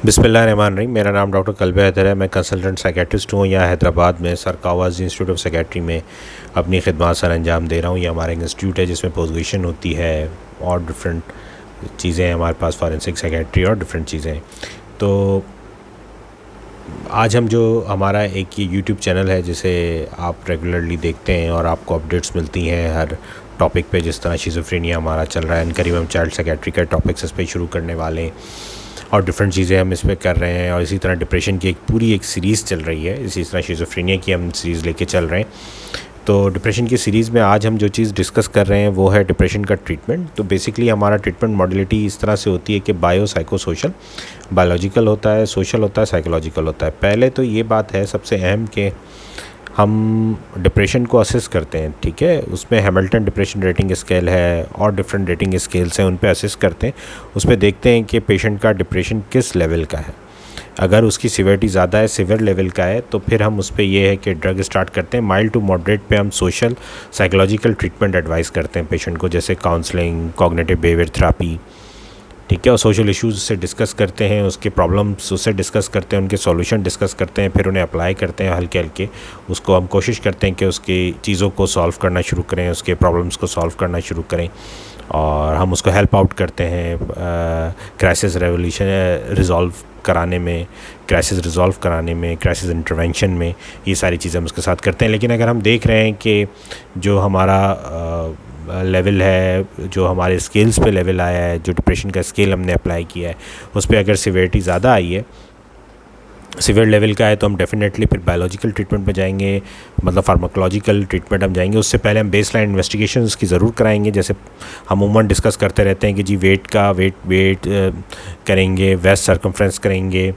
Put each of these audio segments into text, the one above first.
बिस्मिल्लाहिर्रहमानिर्रहीम। मेरा नाम डॉक्टर कल्ब हैदर है। मैं कंसल्टेंट साइकेट्रिस्ट हूँ यहाँ हैदराबाद में सरकावाज इंस्टीट्यूट ऑफ साइकेट्री में अपनी खिदमत सर अंजाम दे रहा हूँ। ये हमारा एक इंस्टीट्यूट है जिसमें पोस्ट ग्रेजुएशन होती है और डिफरेंट चीज़ें हैं हमारे पास, फॉरेंसिक साइकेट्री और डिफरेंट चीज़ें। तो आज हम जो हमारा एक ये यूट्यूब चैनल है जिसे आप रेगुलरली देखते हैं और आपको अपडेट्स मिलती हैं हर टॉपिक पे, जिस तरह शिज़ोफ्रेनिया हमारा चल रहा है, करीब हम चाइल्ड साइकेट्री का टॉपिक्स इस पर शुरू करने वाले हैं और डिफरेंट चीज़ें हम इसमें कर रहे हैं। और इसी तरह डिप्रेशन की एक पूरी सीरीज़ चल रही है, इसी तरह शिज़ोफ्रेनिया की हम सीरीज़ लेके चल रहे हैं। तो डिप्रेशन की सीरीज़ में आज हम जो चीज़ डिस्कस कर रहे हैं वो है डिप्रेशन का ट्रीटमेंट। तो बेसिकली हमारा ट्रीटमेंट मॉडलिटी इस तरह से होती है कि बायो साइको सोशल, बायोलॉजिकल होता है, सोशल होता है, साइकोलॉजिकल होता है। पहले तो ये बात है सबसे अहम कि हम डिप्रेशन को असेस करते हैं, ठीक है। उसमें हैमिल्टन डिप्रेशन रेटिंग स्केल है और डिफरेंट रेटिंग स्केल्स हैं, उन पे असेस करते हैं। उसमें देखते हैं कि पेशेंट का डिप्रेशन किस लेवल का है। अगर उसकी सिवियरिटी ज़्यादा है, सिवियर लेवल का है, तो फिर हम उस पर ये है कि ड्रग स्टार्ट करते हैं। माइल्ड टू मॉडरेट पे हम सोशल साइकोलॉजिकल ट्रीटमेंट एडवाइस करते हैं पेशेंट को, जैसे काउंसलिंग, कॉग्निटिव बिहेवियर थेरेपी, ठीक है। और सोशल इश्यूज़ से डिस्कस करते हैं, उसके प्रॉब्लम्स उससे डिस्कस करते हैं, उनके सॉल्यूशन डिस्कस करते हैं, फिर उन्हें अप्लाई करते हैं हल्के हल्के। उसको हम कोशिश करते हैं कि उसकी चीज़ों को सॉल्व करना शुरू करें, उसके प्रॉब्लम्स को सॉल्व करना शुरू करें, और हम उसको हेल्प आउट करते हैं क्राइसिस रिज़ॉल्व कराने में, क्राइसिस इंटरवेंशन में। ये सारी चीज़ें हम उसके साथ करते हैं। लेकिन अगर हम देख रहे हैं कि जो हमारा लेवल है, जो हमारे स्केल्स पे लेवल आया है, जो डिप्रेशन का स्केल हमने अप्लाई किया है, उस पर अगर सिवियरिटी ज़्यादा आई है, सिवियर लेवल का है, तो हम डेफिनेटली फिर बायोलॉजिकल ट्रीटमेंट में जाएंगे, मतलब फार्माकोलॉजिकल ट्रीटमेंट हम जाएंगे। उससे पहले हम बेसलाइन इन्वेस्टिगेशन की ज़रूर कराएंगे। जैसे हम उमूमन डिस्कस करते रहते हैं कि जी वेट करेंगे, वेस्ट सर्कमफ्रेंस करेंगे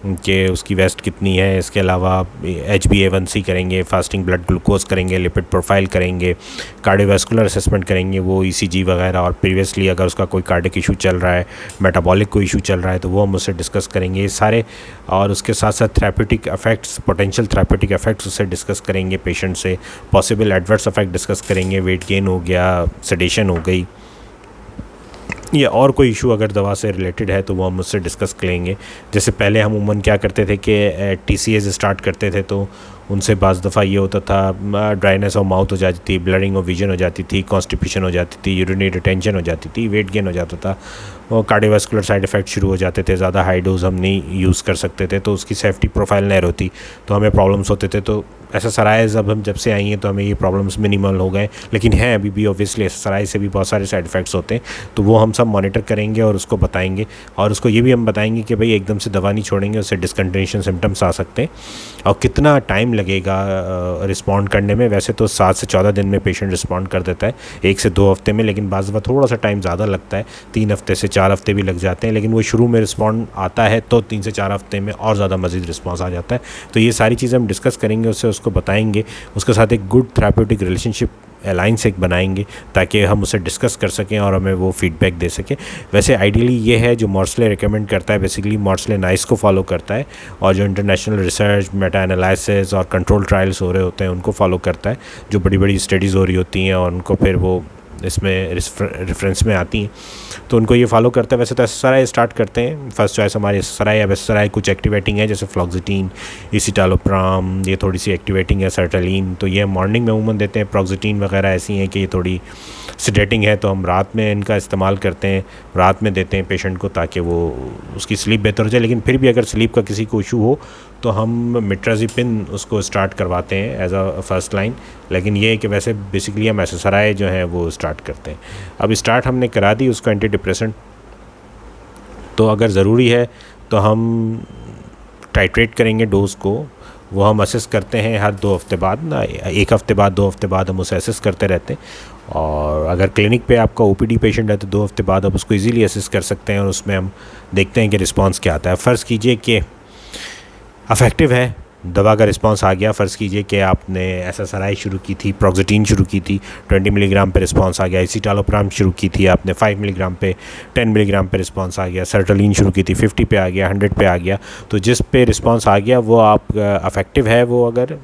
कि उसकी वेस्ट कितनी है। इसके अलावा HbA1c करेंगे, फास्टिंग ब्लड ग्लूकोज करेंगे, लिपिड प्रोफाइल करेंगे, कार्डियोवास्कुलर असेसमेंट करेंगे, वो ECG वगैरह। और प्रीवियसली अगर उसका कोई कार्डिक इशू चल रहा है, मेटाबॉलिक कोई इशू चल रहा है, तो वो हम उससे डिस्कस करेंगे ये सारे। और उसके साथ साथ therapeutic effects, potential therapeutic effects उससे डिस्कस करेंगे पेशेंट से, पॉसिबल एडवर्स इफेक्ट डिस्कस करेंगे, वेट गेन हो गया, सेडेशन हो गई, या और कोई इशू अगर दवा से रिलेटेड है तो वो हम उससे डिस्कस करेंगे। जैसे पहले हम उमूमन क्या करते थे कि TCAs स्टार्ट करते थे, तो उनसे बाज़ दफ़ा ये होता था ड्राइनेस ऑफ माउथ हो जाती थी, ब्लडिंग ऑफ विजन हो जाती थी, कॉन्स्टिपेशन हो जाती थी, यूरिनरी रिटेंशन हो जाती थी, वेट गेन हो जाता था, और कार्डियोवास्कुलर साइड इफ़ेक्ट शुरू हो जाते थे। ज़्यादा हाई डोज हम नहीं यूज़ कर सकते थे, तो उसकी सेफ्टी प्रोफाइल नहीं होती, तो हमें प्रॉब्लम्स होते थे। तो SSRIs अब हम जब से आई हैं तो हमें ये प्रॉब्लम्स मिनिमल हो गए। लेकिन हैं अभी भी ऑब्वियसली SSRI से भी बहुत सारे साइड इफ़ेक्ट्स होते हैं, तो वो हम सब मॉनिटर करेंगे और उसको बताएंगे। और उसको ये भी हम बताएंगे कि भाई एकदम से दवा नहीं छोड़ेंगे, उससे डिस्कंटिन्यूएशन सिम्टम्स आ सकते हैं, और कितना टाइम लगेगा रिस्पॉन्ड करने में। वैसे तो 7 से 14 दिन में पेशेंट रिस्पॉन्ड कर देता है, 1 से 2 हफ्ते में, लेकिन बाज़ दफ़ा थोड़ा सा टाइम ज़्यादा लगता है, 3 हफ्ते से 4 हफ्ते भी लग जाते हैं। लेकिन वो शुरू में रिस्पॉन्ड आता है तो 3 से 4 हफ्ते में और ज़्यादा मज़ीद रिस्पॉन्स आ जाता है। तो ये सारी चीज़ें हम डिस्कस करेंगे, उससे उसको बताएंगे, उसके साथ एक गुड थेरेप्यूटिक रिलेशनशिप अलाइंस एक बनाएंगे ताकि हम उसे डिस्कस कर सकें और हमें वो फीडबैक दे सकें। वैसे आइडियली ये है जो मॉर्सले रिकमेंड करता है, बेसिकली मॉर्सले नाइस को फॉलो करता है, और जो इंटरनेशनल रिसर्च, मेटा एनालिसिस और कंट्रोल ट्रायल्स हो रहे होते हैं उनको फॉलो करता है, जो बड़ी बड़ी स्टडीज़ हो रही होती हैं और उनको फिर वो इसमें रेफरेंस में आती हैं, तो उनको ये फॉलो करता है। वैसे तो SSRI स्टार्ट करते हैं, फर्स्ट चॉइस हमारी SSRI। अब SSRI कुछ एक्टिवेटिंग है, जैसे फ्लॉक्सिटीन, एसिटालोप्राम, ये थोड़ी सी एक्टिवेटिंग है, सर्टालिन, तो ये मॉर्निंग में उमूमन देते हैं। प्रोक्सिटीन वगैरह ऐसी हैं कि ये थोड़ी सिडेटिंग है, तो हम रात में इनका इस्तेमाल करते हैं, रात में देते हैं पेशेंट को ताकि वो उसकी स्लीप बेहतर हो जाए। लेकिन फिर भी अगर स्लीप का किसी को इशू हो तो हम मिट्राजिपिन उसको स्टार्ट करवाते हैं एज अ फर्स्ट लाइन। लेकिन ये है कि वैसे बेसिकली हम SSRI जो है वो स्टार्ट करते हैं। अब स्टार्ट हमने करा दी उसको एंटी डिप्रेसेंट, तो अगर ज़रूरी है तो हम टाइट्रेट करेंगे डोज़ को। वो हम असेस करते हैं हर 2 हफ्ते बाद ना, 1 हफ्ते बाद, 2 हफ्ते बाद हम उसे असेस करते रहते हैं। और अगर क्लिनिक पे आपका OPD पेशेंट है तो 2 हफ्ते बाद आप उसको इजीली असेस कर सकते हैं, और उसमें हम देखते हैं कि रिस्पांस क्या आता है। फ़र्ज़ कीजिए कि अफेक्टिव है, दवा का रिस्पांस आ गया। फ़र्ज़ कीजिए कि आपने SSRI शुरू की थी, प्रोक्सिटीन शुरू की थी, 20 मिलीग्राम पे रिस्पांस आ गया। एसिटालोप्राम शुरू की थी आपने 5 मिलीग्राम पे, 10 मिलीग्राम पे रिस्पांस आ गया। सर्टालिन शुरू की थी, 50 पे आ गया, 100 पे आ गया। तो जिस पे रिस्पांस आ गया वो आप अफेक्टिव है, वो अगर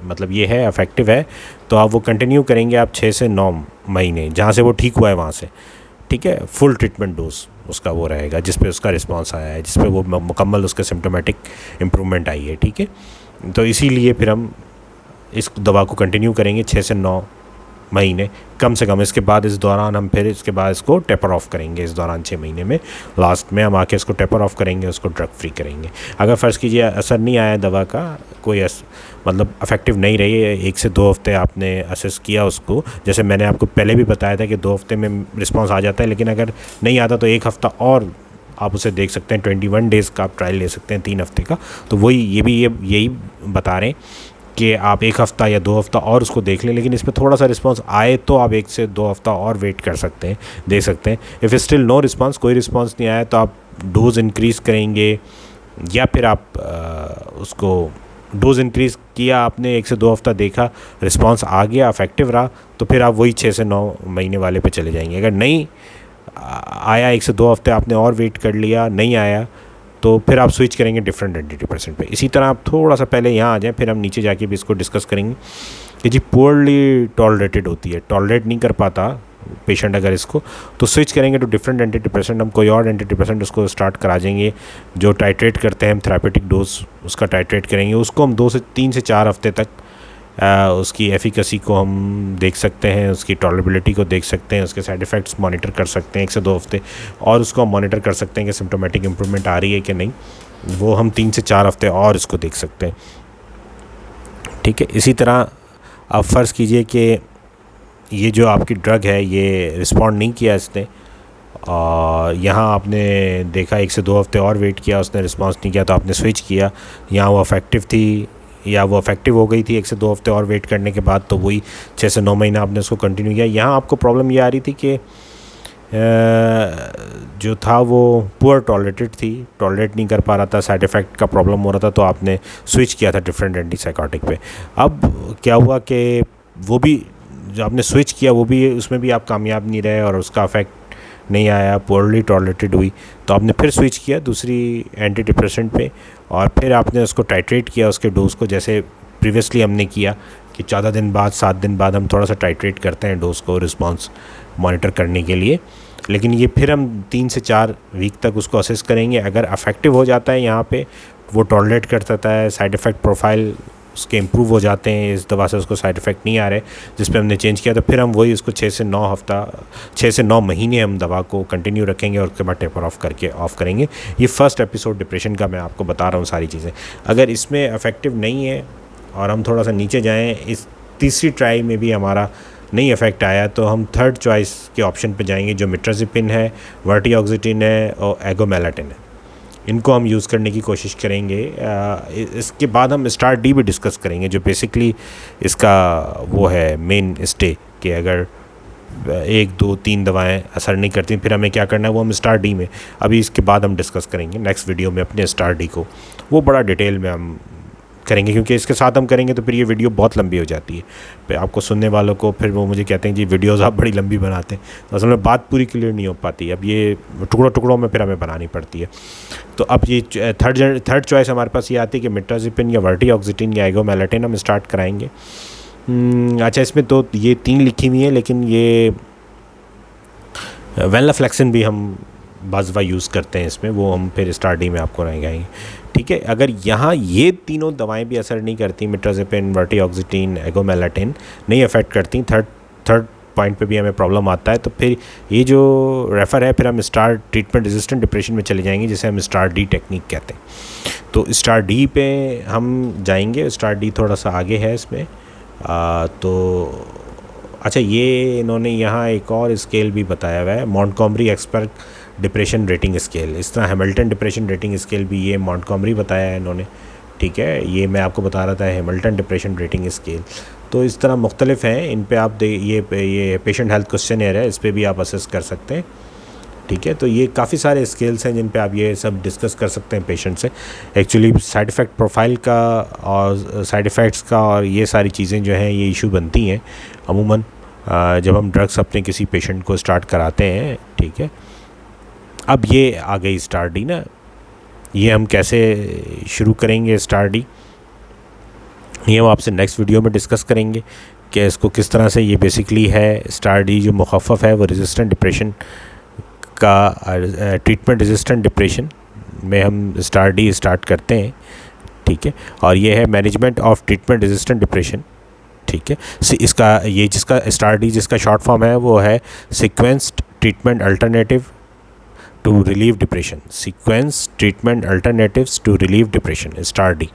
मतलब ये है अफेक्टिव है, तो आप वो कंटिन्यू करेंगे आप 6 से 9 महीने, जहाँ से वो ठीक हुआ है वहाँ से, ठीक है, फुल ट्रीटमेंट डोज। उसका वो रहेगा जिस पे उसका रिस्पांस आया है, जिस पे वो मुकम्मल उसके सिम्टोमेटिक इम्प्रूवमेंट आई है। ठीक है, तो इसीलिए फिर हम इस दवा को कंटिन्यू करेंगे 6 से 9 महीने कम से कम। इसके बाद इस दौरान हम फिर इसके बाद इसको टेपर ऑफ करेंगे। इस दौरान 6 महीने में लास्ट में हम आके इसको टेपर ऑफ करेंगे, उसको ड्रग फ्री करेंगे। अगर फ़र्ज़ कीजिए असर नहीं आया दवा का, कोई मतलब अफेक्टिव नहीं रही है, 1 से 2 हफ्ते आपने असेस किया उसको, जैसे मैंने आपको पहले भी बताया था कि 2 हफ्ते में रिस्पॉन्स आ जाता है, लेकिन अगर नहीं आता तो 1 हफ़्ता और आप उसे देख सकते हैं। 21 डेज़ का आप ट्रायल ले सकते हैं, 3 हफ्ते का। तो वही यही बता रहे हैं कि आप 1 हफ़्ता या 2 हफ़्ता और उसको देख लें, लेकिन इसमें थोड़ा सा रिस्पांस आए तो आप 1 से 2 हफ़्ता और वेट कर सकते हैं, दे सकते हैं। इफ़ स्टिल नो रिस्पांस, कोई रिस्पांस नहीं आया, तो आप डोज़ इंक्रीज़ करेंगे, या फिर आप उसको डोज़ इंक्रीज़ किया आपने, 1 से 2 हफ़्ता देखा, रिस्पांस आ गया, अफेक्टिव रहा, तो फिर आप वही 6 से 9 महीने वाले पे चले जाएंगे। अगर नहीं आया, 1 से 2 हफ़्ते आपने और वेट कर लिया, नहीं आया, तो फिर आप स्विच करेंगे डिफरेंट एंटी-डिप्रेसेंट पे। इसी तरह आप थोड़ा सा पहले यहाँ आ जाएं, फिर हम नीचे जाके भी इसको डिस्कस करेंगे कि जी पुअरली टॉलरेटेड होती है, टॉलरेट नहीं कर पाता पेशेंट अगर इसको, तो स्विच करेंगे टू डिफरेंट एंटी-डिप्रेसेंट। हम कोई और एंटी-डिप्रेसेंट उसको स्टार्ट करा देंगे जो टाइट्रेट करते हैं हम, थेरापेटिक डोज उसका टाइट्रेट करेंगे। उसको हम 3 से 4 हफ्ते तक उसकी एफिकेसी को हम देख सकते हैं, उसकी टॉलरेबिलिटी को देख सकते हैं, उसके साइड इफ़ेक्ट्स मॉनिटर कर सकते हैं 1 से 2 हफ्ते, और उसको हम मॉनिटर कर सकते हैं कि सिम्टोमेटिक इम्प्रूवमेंट आ रही है कि नहीं। वो हम 3 से 4 हफ्ते और इसको देख सकते हैं। ठीक है, इसी तरह आप फ़र्ज़ कीजिए कि ये जो आपकी ड्रग है ये रिस्पॉन्ड नहीं किया इसने, और यहाँ आपने देखा 1 से 2 हफ्ते और वेट किया, उसने रिस्पॉन्स नहीं किया, तो आपने स्विच किया। यहाँ वो अफेक्टिव थी या वो अफेक्टिव हो गई थी 1 से 2 हफ्ते और वेट करने के बाद, तो वही 6 से 9 महीना आपने उसको कंटिन्यू किया। यहाँ आपको प्रॉब्लम ये आ रही थी कि जो था वो पुअर टॉलरेटेड थी, टॉलरेट नहीं कर पा रहा था, साइड इफ़ेक्ट का प्रॉब्लम हो रहा था, तो आपने स्विच किया था डिफरेंट एंटीसाइकोटिक पे। अब क्या हुआ कि वो भी जो आपने स्विच किया वो भी, उसमें भी आप कामयाब नहीं रहे और उसका इफेक्ट नहीं आया, पुअरली टॉलरेटेड हुई, तो आपने फिर स्विच किया दूसरी एंटी डिप्रेसेंट पे, और फिर आपने उसको टाइट्रेट किया उसके डोज़ को, जैसे प्रीवियसली हमने किया कि 14 दिन बाद 7 दिन बाद हम थोड़ा सा टाइट्रेट करते हैं डोज़ को रिस्पॉन्स मॉनिटर करने के लिए। लेकिन ये फिर हम 3 से 4 वीक तक उसको असेस करेंगे। अगर अफेक्टिव हो जाता है यहाँ पे, वो टॉलरेट कर सकता है, साइड इफ़ेक्ट प्रोफाइल उसके इम्प्रूव हो जाते हैं, इस दवा से उसको साइड इफ़ेक्ट नहीं आ रहे जिस पे हमने चेंज किया, तो फिर हम वही उसको 6 से 9 महीने हम दवा को कंटिन्यू रखेंगे और उसके बाद टेपर ऑफ करेंगे। ये फर्स्ट एपिसोड डिप्रेशन का मैं आपको बता रहा हूँ सारी चीज़ें। अगर इसमें अफेक्टिव नहीं है और हम थोड़ा सा नीचे जाएँ, इस तीसरी ट्राई में भी हमारा नहीं इफेक्ट आया, तो हम थर्ड चॉइस के ऑप्शन पे जाएंगे जो मिट्राजिपिन है, वर्टिऑक्सिटिन है और एगोमेलाटिन है। इनको हम यूज़ करने की कोशिश करेंगे। इसके बाद हम स्टार डी भी डिस्कस करेंगे जो बेसिकली इसका वो है मेन स्टे, कि अगर 1 2 3 दवाएं असर नहीं करती फिर हमें क्या करना है, वो हम स्टार डी में अभी इसके बाद हम डिस्कस करेंगे नेक्स्ट वीडियो में अपने स्टार डी को। वो बड़ा डिटेल में हम करेंगे, क्योंकि इसके साथ हम करेंगे तो फिर ये वीडियो बहुत लंबी हो जाती है। फिर आपको सुनने वालों को फिर वो मुझे कहते हैं जी वीडियोस आप बड़ी लंबी बनाते हैं, तो असल में बात पूरी क्लियर नहीं हो पाती। अब ये टुकड़ों में फिर हमें बनानी पड़ती है। तो अब ये थर्ड चॉइस हमारे पास ये आती है कि मिट्राजिपिन या वर्टिऑक्सिटिन या एगोमेलाटिन हम स्टार्ट कराएंगे। अच्छा, इसमें तो ये 3 लिखी हुई है, लेकिन ये वेनलाफ्लेक्सिन भी हम बाज़वा यूज़ करते हैं इसमें, वो हम फिर स्टार डी में आपको रहेंगे। ठीक है, अगर यहाँ ये तीनों दवाएं भी असर नहीं करती, मिट्राजिपिन, वर्टिऑक्सिटिन, एगोमेलाटिन नहीं अफेक्ट करती, थर्ड पॉइंट पे भी हमें प्रॉब्लम आता है, तो फिर ये जो रेफ़र है फिर हम स्टार ट्रीटमेंट रेजिस्टेंट डिप्रेशन में चले जाएंगे, जिसे हम स्टार डी टेक्निक कहते हैं। तो स्टार डी पे हम जाएंगे। स्टार डी थोड़ा सा आगे है इसमें। तो अच्छा, ये इन्होंने यहाँ एक और स्केल भी बताया हुआ है, Montgomery expert depression rating scale. इस तरह हैमिल्टन डिप्रेशन रेटिंग स्केल भी ये मॉन्टगोमरी बताया है इन्होंने। ठीक है, ये मैं आपको बता रहा था हैमिल्टन डिप्रेशन रेटिंग स्केल। तो इस तरह मुख्तलिफ हैं, इन पे आप ये पेशेंट हेल्थ क्वेश्चनर है, इस पर भी आप असेस कर सकते हैं। ठीक है, तो ये काफ़ी सारे स्केल्स हैं जिन पे आप ये सब डिस्कस कर सकते हैं पेशेंट से। एक्चुअली साइड इफ़ेक्ट प्रोफाइल का और साइड इफ़ेक्ट्स का और ये सारी चीज़ें जो हैं ये इशू बनती हैं अमूमन जब हम ड्रग्स अपने किसी पेशेंट को स्टार्ट कराते हैं। ठीक है, अब ये आ गई स्टार डी ना, ये हम कैसे शुरू करेंगे स्टार डी, ये हम आपसे नेक्स्ट वीडियो में डिस्कस करेंगे कि इसको किस तरह से, ये बेसिकली है स्टार डी जो मुखफ़फ़ है वो रेजिस्टेंट डिप्रेशन का ट्रीटमेंट रेजिस्टेंट डिप्रेशन में हम स्टार्ट करते हैं, ठीक है। और ये है management of treatment resistant depression, ठीक है। इसका ये जिसका STAR-D जिसका शॉर्ट फॉर्म है वो है sequenced treatment alternative to relieve depression, sequence treatment alternatives to relieve depression, STAR-D।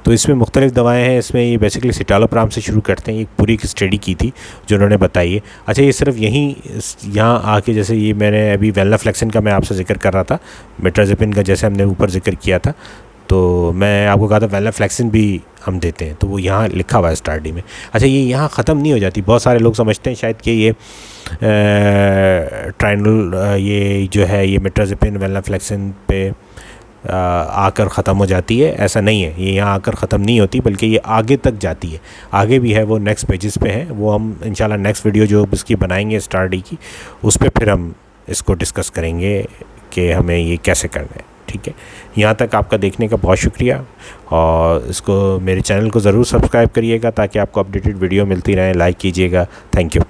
तो इसमें मुख्तलिफ दवाएं हैं। इसमें ये बेसिकली सिटालोप्राम से शुरू करते हैं। एक पूरी की स्टडी की थी जो उन्होंने बताई है। अच्छा, ये सिर्फ यहाँ आके, जैसे ये मैंने अभी वेलनाफ्लेक्सिन का मैं आपसे जिक्र कर रहा था, मेट्राजेपिन का जैसे हमने ऊपर जिक्र किया था, तो मैं आपको कहा था वेलनाफ्लेक्सिन भी हम देते हैं, तो वो यहाँ लिखा हुआ है STAR-D में। अच्छा, ये यहाँ ख़त्म नहीं हो जाती। बहुत सारे लोग समझते हैं शायद कि ये ट्राइनल ये जो है ये मेट्राजेपिन वेलनाफ्लेक्सिन पे आकर ख़त्म हो जाती है। ऐसा नहीं है, ये यहाँ आकर ख़त्म नहीं होती, बल्कि ये आगे तक जाती है। आगे भी है, वो नेक्स्ट पेजेस पे है। वो हम इंशाल्लाह नेक्स्ट वीडियो जो इसकी बनाएंगे STAR-D की, उस पर फिर हम इसको डिस्कस करेंगे कि हमें ये कैसे करना है, ठीक है। यहाँ तक आपका देखने का बहुत शुक्रिया, और इसको मेरे चैनल को ज़रूर सब्सक्राइब करिएगा ताकि आपको अपडेटेड वीडियो मिलती रहे। लाइक कीजिएगा। Thank you.